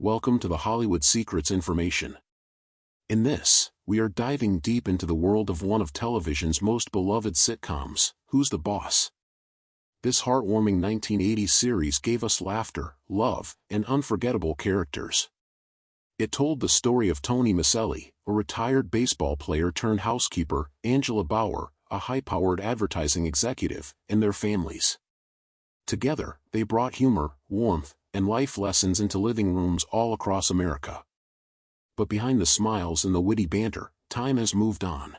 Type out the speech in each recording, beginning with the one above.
welcome to the Hollywood Secrets information. In this, we are diving deep into the world of one of television's most beloved sitcoms, Who's the Boss? This heartwarming 1980s series gave us laughter, love, and unforgettable characters. It told the story of Tony Micelli, a retired baseball player turned housekeeper, Angela Bauer, a high-powered advertising executive, and their families. Together, they brought humor, warmth, and life lessons into living rooms all across America. But behind the smiles and the witty banter, time has moved on.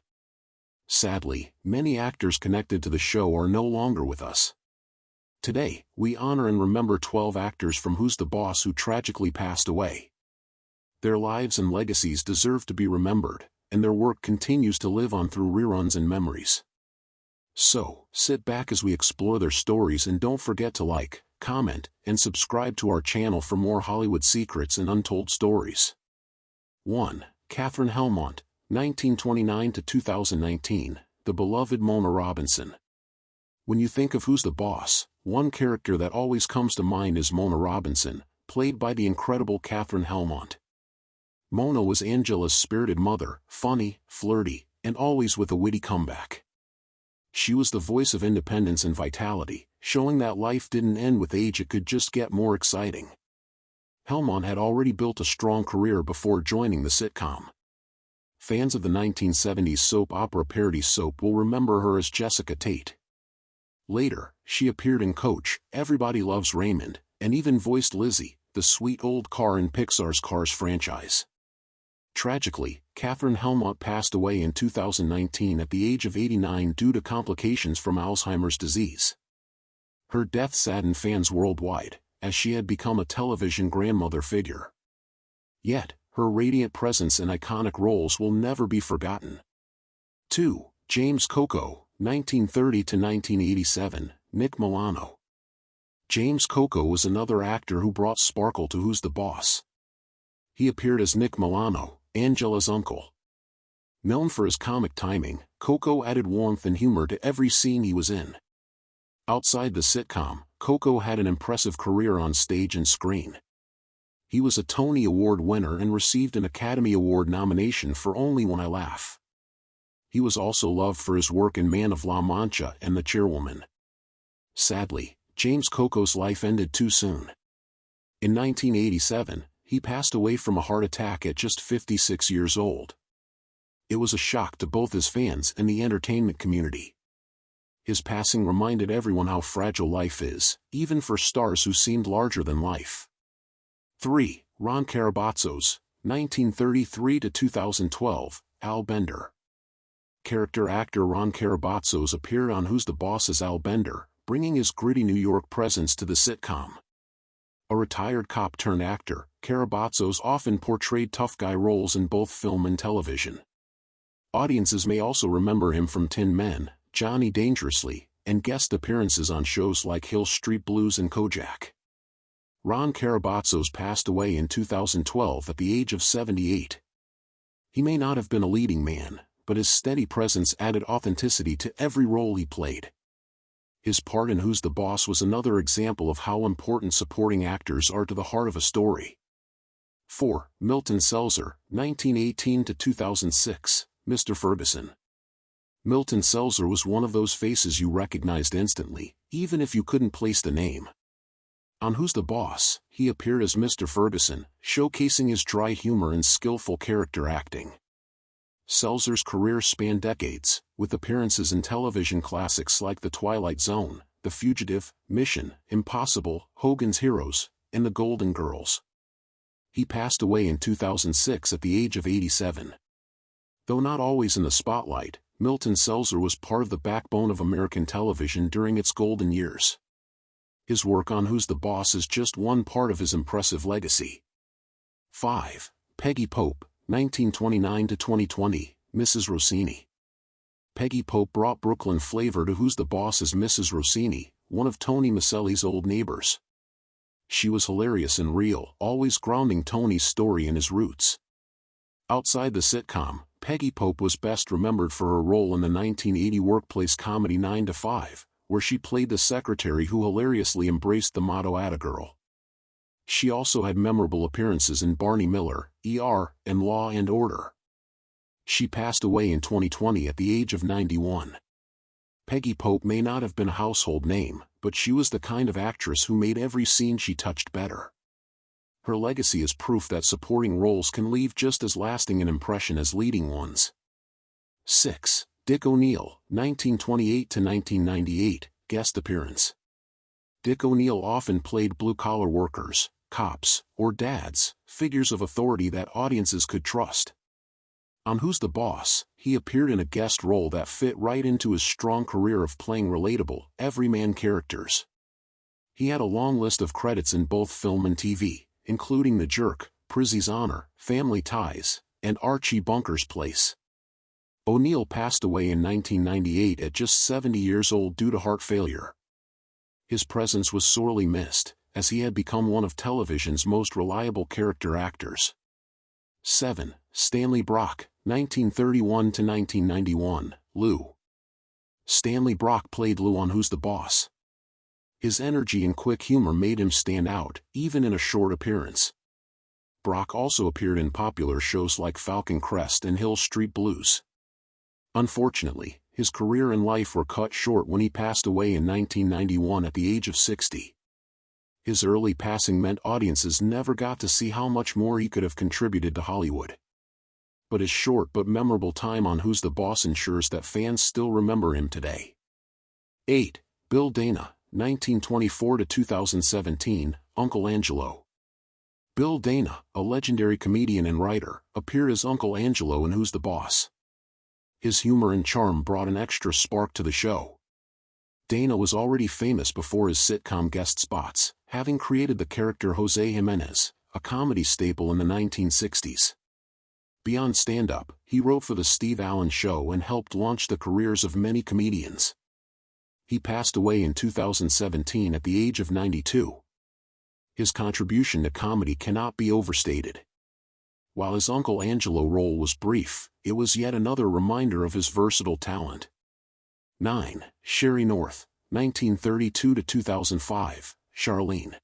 Sadly, many actors connected to the show are no longer with us. Today, we honor and remember 12 actors from Who's the Boss who tragically passed away. Their lives and legacies deserve to be remembered, and their work continues to live on through reruns and memories. So, sit back as we explore their stories and don't forget to like, comment, and subscribe to our channel for more Hollywood secrets and untold stories. 1. Katherine Helmont, 1929 to 2019, the beloved Mona Robinson. When you think of Who's the Boss, one character that always comes to mind is Mona Robinson, played by the incredible Katherine Helmont. Mona was Angela's spirited mother, funny, flirty, and always with a witty comeback. She was the voice of independence and vitality, showing that life didn't end with age, it could just get more exciting. Helmont had already built a strong career before joining the sitcom. Fans of the 1970s soap opera parody soap will remember her as Jessica Tate. Later, she appeared in Coach, Everybody Loves Raymond, and even voiced Lizzie, the sweet old car in Pixar's Cars franchise. Tragically, Katherine Helmont passed away in 2019 at the age of 89 due to complications from Alzheimer's disease. Her death saddened fans worldwide, as she had become a television grandmother figure. Yet, her radiant presence and iconic roles will never be forgotten. 2. James Koko, 1930 to 1987, Nick Milano. James Koko was another actor who brought sparkle to Who's the Boss. He appeared as Nick Milano, Angela's uncle. Known for his comic timing, Koko added warmth and humor to every scene he was in. Outside the sitcom, Koko had an impressive career on stage and screen. He was a Tony Award winner and received an Academy Award nomination for Only When I Laugh. He was also loved for his work in Man of La Mancha and The Chairwoman. Sadly, James Koko's life ended too soon. In 1987, he passed away from a heart attack at just 56 years old. It was a shock to both his fans and the entertainment community. His passing reminded everyone how fragile life is, even for stars who seemed larger than life. 3. Ron Carabaso's, 1933 to 2012, Al Bender. Character actor Ron Carabaso appeared on Who's the Boss as Al Bender, bringing his gritty New York presence to the sitcom. A retired cop-turned-actor, Carabaso often portrayed tough guy roles in both film and television. Audiences may also remember him from Tin Men, Johnny Dangerously, and guest appearances on shows like Hill Street Blues and Kojak. Ron Carabaso passed away in 2012 at the age of 78. He may not have been a leading man, but his steady presence added authenticity to every role he played. His part in Who's the Boss was another example of how important supporting actors are to the heart of a story. 4. Milton Selzer, 1918 to 2006, Mr. Ferguson. Milton Selzer was one of those faces you recognized instantly, even if you couldn't place the name. On Who's the Boss, he appeared as Mr. Ferguson, showcasing his dry humor and skillful character acting. Selzer's career spanned decades, with appearances in television classics like The Twilight Zone, The Fugitive, Mission Impossible, Hogan's Heroes, and The Golden Girls. He passed away in 2006 at the age of 87. Though not always in the spotlight, Milton Selzer was part of the backbone of American television during its golden years. His work on Who's the Boss is just one part of his impressive legacy. 5. Peggy Pope, 1929 to 2020, Mrs. Rossini. Peggy Pope brought Brooklyn flavor to Who's the Boss as Mrs. Rossini, one of Tony Micelli's old neighbors. She was hilarious and real, always grounding Tony's story in his roots. Outside the sitcom, Peggy Pope was best remembered for her role in the 1980 workplace comedy 9 to 5, where she played the secretary who hilariously embraced the motto "Atta Girl." She also had memorable appearances in Barney Miller, ER, and Law and Order. She passed away in 2020 at the age of 91. Peggy Pope may not have been a household name, but she was the kind of actress who made every scene she touched better. Her legacy is proof that supporting roles can leave just as lasting an impression as leading ones. 6. Dick ONeal, 1928–1998, guest appearance. Dick ONeal often played blue-collar workers, cops, or dads, figures of authority that audiences could trust. On Who's the Boss, he appeared in a guest role that fit right into his strong career of playing relatable, everyman characters. He had a long list of credits in both film and TV, including The Jerk, Prizzy's Honor, Family Ties, and Archie Bunker's Place. ONeal passed away in 1998 at just 70 years old due to heart failure. His presence was sorely missed, as he had become one of television's most reliable character actors. 7. Stanley Brock, 1931–1991, Lou. Stanley Brock played Lou on Who's the Boss. His energy and quick humor made him stand out, even in a short appearance. Brock also appeared in popular shows like Falcon Crest and Hill Street Blues. Unfortunately, his career and life were cut short when he passed away in 1991 at the age of 60. His early passing meant audiences never got to see how much more he could have contributed to Hollywood. But his short but memorable time on Who's the Boss ensures that fans still remember him today. 8. Bill Dana, 1924–2017, Uncle Angelo. Bill Dana, a legendary comedian and writer, appeared as Uncle Angelo in Who's the Boss. His humor and charm brought an extra spark to the show. Dana was already famous before his sitcom guest spots, having created the character Jose Jimenez, a comedy staple in the 1960s. Beyond stand-up, he wrote for The Steve Allen Show and helped launch the careers of many comedians. He passed away in 2017 at the age of 92. His contribution to comedy cannot be overstated. While his Uncle Angelo role was brief, it was yet another reminder of his versatile talent. 9. Sherry North, 1932–2005, Charlene.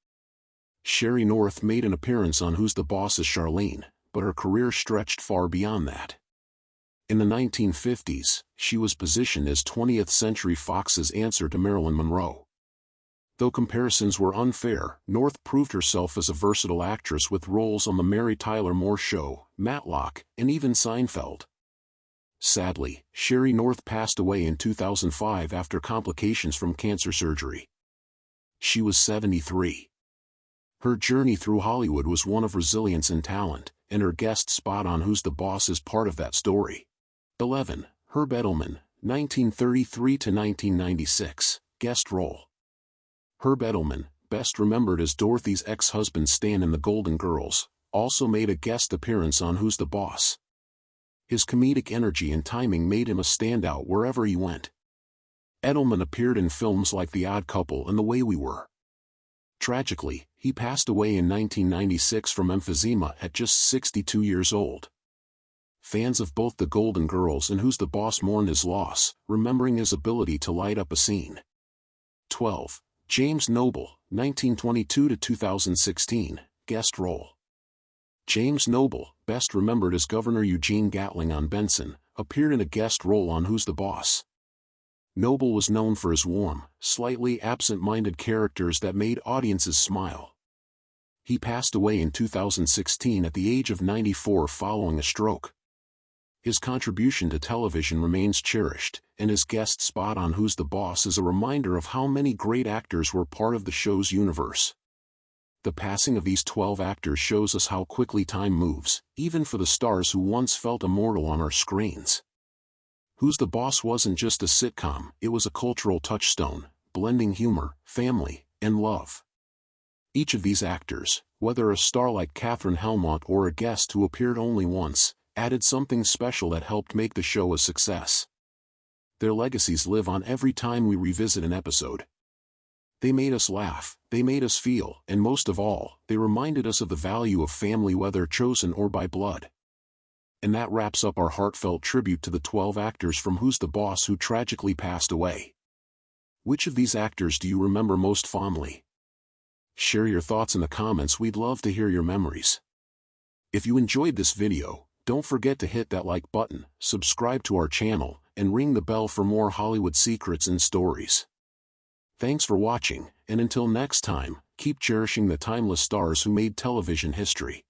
Sherry North made an appearance on Who's the Boss as Charlene, but her career stretched far beyond that. In the 1950s, she was positioned as 20th Century Fox's answer to Marilyn Monroe. Though comparisons were unfair, North proved herself as a versatile actress with roles on The Mary Tyler Moore Show, Matlock, and even Seinfeld. Sadly, Sherry North passed away in 2005 after complications from cancer surgery. She was 73. Her journey through Hollywood was one of resilience and talent, and her guest spot on Who's the Boss is part of that story. 11. Ed Bettleman, 1933–1996, guest role. Ed Bettleman, best remembered as Dorothy's ex-husband Stan in The Golden Girls, also made a guest appearance on Who's the Boss. His comedic energy and timing made him a standout wherever he went. Bettleman appeared in films like The Odd Couple and The Way We Were. Tragically, he passed away in 1996 from emphysema at just 62 years old. Fans of both The Golden Girls and Who's the Boss mourned his loss, remembering his ability to light up a scene. 12. James Noble, 1922–2016, guest role. James Noble, best remembered as Governor Eugene Gatling on Benson, appeared in a guest role on Who's the Boss. Noble was known for his warm, slightly absent-minded characters that made audiences smile. He passed away in 2016 at the age of 94 following a stroke. His contribution to television remains cherished, and his guest spot on Who's the Boss is a reminder of how many great actors were part of the show's universe. The passing of these 12 actors shows us how quickly time moves, even for the stars who once felt immortal on our screens. Who's the Boss wasn't just a sitcom, it was a cultural touchstone, blending humor, family, and love. Each of these actors, whether a star like Katherine Helmont or a guest who appeared only once, added something special that helped make the show a success. Their legacies live on every time we revisit an episode. They made us laugh, they made us feel, and most of all, they reminded us of the value of family whether chosen or by blood. And that wraps up our heartfelt tribute to the 12 actors from Who's the Boss who tragically passed away. Which of these actors do you remember most fondly? Share your thoughts in the comments, we'd love to hear your memories. If you enjoyed this video, don't forget to hit that like button, subscribe to our channel, and ring the bell for more Hollywood secrets and stories. Thanks for watching, and until next time, keep cherishing the timeless stars who made television history.